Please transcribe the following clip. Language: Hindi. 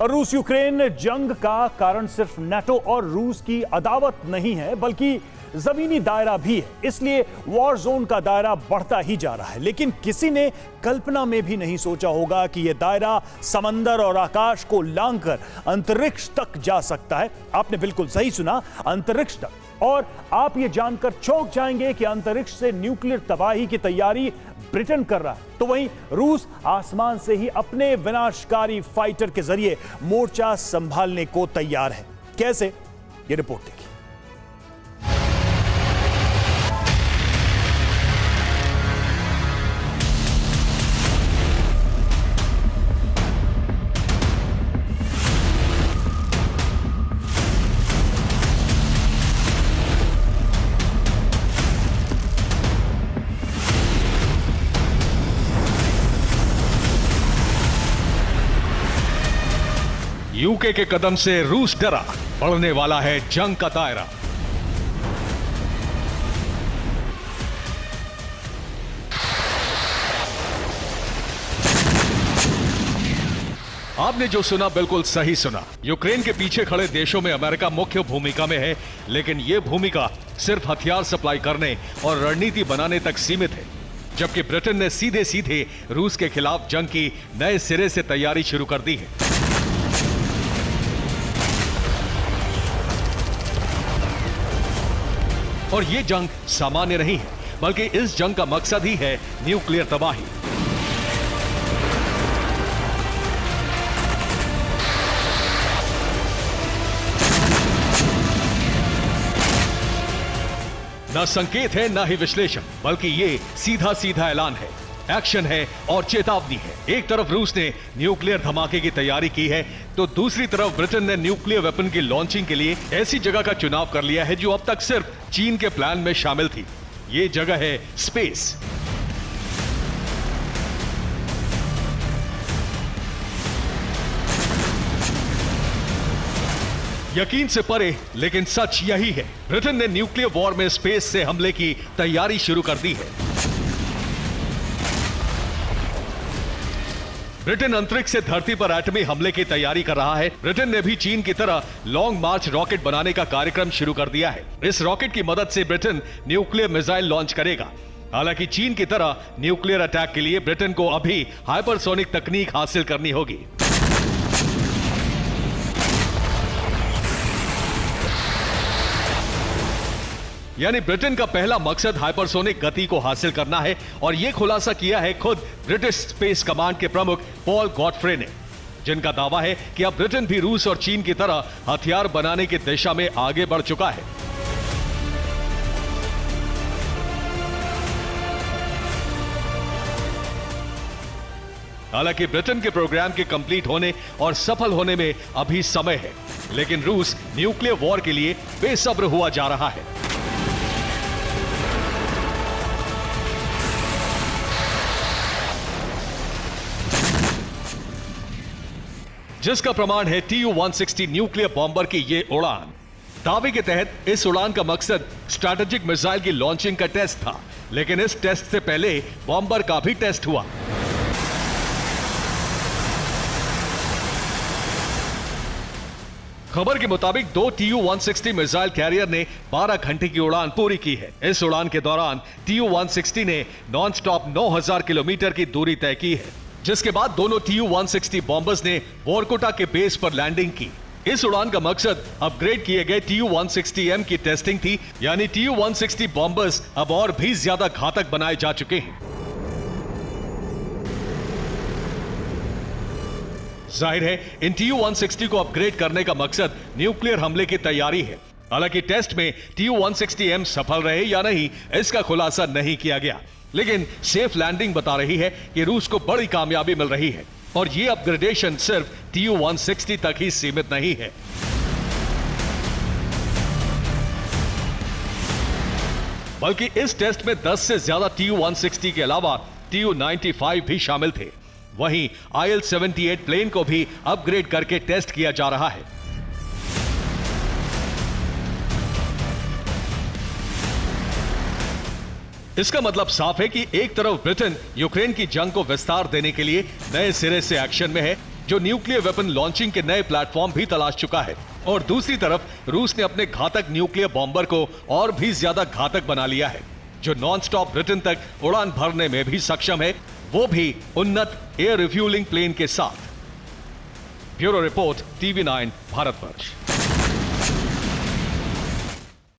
रूस यूक्रेन जंग का कारण सिर्फ नाटो और रूस की अदावत नहीं है, बल्कि जमीनी दायरा भी है। इसलिए वॉर जोन का दायरा बढ़ता ही जा रहा है। लेकिन किसी ने कल्पना में भी नहीं सोचा होगा कि यह दायरा समंदर और आकाश को लांघकर अंतरिक्ष तक जा सकता है। आपने बिल्कुल सही सुना, अंतरिक्ष तक। और आप यह जानकर चौंक जाएंगे कि अंतरिक्ष से न्यूक्लियर तबाही की तैयारी ब्रिटेन कर रहा है, तो वहीं रूस आसमान से ही अपने विनाशकारी फाइटर के जरिए मोर्चा संभालने को तैयार है। कैसे, ये रिपोर्ट देखिए। यूके के कदम से रूस डरा, बढ़ने वाला है जंग का दायरा। आपने जो सुना बिल्कुल सही सुना। यूक्रेन के पीछे खड़े देशों में अमेरिका मुख्य भूमिका में है, लेकिन यह भूमिका सिर्फ हथियार सप्लाई करने और रणनीति बनाने तक सीमित है, जबकि ब्रिटेन ने सीधे सीधे रूस के खिलाफ जंग की नए सिरे से तैयारी शुरू कर दी है। और यह जंग सामान्य नहीं है, बल्कि इस जंग का मकसद ही है न्यूक्लियर तबाही। न संकेत है, न ही विश्लेषण, बल्कि यह सीधा सीधा ऐलान है, एक्शन है और चेतावनी है। एक तरफ रूस ने न्यूक्लियर धमाके की तैयारी की है, तो दूसरी तरफ ब्रिटेन ने न्यूक्लियर वेपन की लॉन्चिंग के लिए ऐसी जगह का चुनाव कर लिया है जो अब तक सिर्फ चीन के प्लान में शामिल थी। यह जगह है स्पेस। यकीन से परे, लेकिन सच यही है, ब्रिटेन ने न्यूक्लियर वॉर में स्पेस से हमले की तैयारी शुरू कर दी है। ब्रिटेन अंतरिक्ष से धरती पर एटमी हमले की तैयारी कर रहा है। ब्रिटेन ने भी चीन की तरह लॉन्ग मार्च रॉकेट बनाने का कार्यक्रम शुरू कर दिया है। इस रॉकेट की मदद से ब्रिटेन न्यूक्लियर मिसाइल लॉन्च करेगा। हालांकि चीन की तरह न्यूक्लियर अटैक के लिए ब्रिटेन को अभी हाइपरसोनिक तकनीक हासिल करनी होगी। यानी ब्रिटेन का पहला मकसद हाइपरसोनिक गति को हासिल करना है, और यह खुलासा किया है खुद ब्रिटिश स्पेस कमांड के प्रमुख पॉल गॉडफ्रे ने, जिनका दावा है कि अब ब्रिटेन भी रूस और चीन की तरह हथियार बनाने की दिशा में आगे बढ़ चुका है। हालांकि ब्रिटेन के प्रोग्राम के कंप्लीट होने और सफल होने में अभी समय है, लेकिन रूस न्यूक्लियर वॉर के लिए बेसब्र हुआ जा रहा है। जिसका प्रमाण है TU-160 न्यूक्लियर बॉम्बर की ये उड़ान। दावे के तहत इस उड़ान का मकसद स्ट्रैटेजिक मिसाइल की लॉन्चिंग का टेस्ट था, लेकिन इस टेस्ट से पहले बॉम्बर का भी टेस्ट हुआ। खबर के मुताबिक 2 TU-160 मिसाइल कैरियर ने 12 घंटे की उड़ान पूरी की है। इस उड़ान के दौरान TU-160 ने नॉन स्टॉप 9000 किलोमीटर की दूरी तय की है, जिसके बाद दोनों TU-160 बॉम्बर्स ने वोरकोटा के बेस पर लैंडिंग की। इस उड़ान का मकसद अपग्रेड किए गए TU-160M की टेस्टिंग थी, यानी TU-160 बॉम्बर्स अब और भी ज्यादा घातक बनाए जा चुके हैं। जाहिर है, इन TU-160 को अपग्रेड करने का मकसद न्यूक्लियर हमले की तैयारी है। हालांकि टेस्ट में TU-160M सफल रहे या नहीं, इसका खुलासा नहीं किया गया, लेकिन सेफ लैंडिंग बता रही है कि रूस को बड़ी कामयाबी मिल रही है, और यह अपग्रेडेशन सिर्फ TU-160 तक ही सीमित नहीं है। बल्कि इस टेस्ट में 10 से ज्यादा TU-160 के अलावा TU-95 भी शामिल थे। वहीं IL-78 प्लेन को भी अपग्रेड करके टेस्ट किया जा रहा है। इसका मतलब साफ है कि एक तरफ ब्रिटेन यूक्रेन की जंग को विस्तार देने के लिए नए सिरे से एक्शन में है, जो न्यूक्लियर वेपन लॉन्चिंग के नए प्लेटफॉर्म भी तलाश चुका है। और दूसरी तरफ रूस ने अपने घातक न्यूक्लियर बॉम्बर को और भी ज्यादा घातक बना लिया है, जो नॉन स्टॉप ब्रिटेन तक उड़ान भरने में भी सक्षम है, वो भी उन्नत एयर रिफ्यूलिंग प्लेन के साथ। Bureau report, TV9 Bharatvarsh.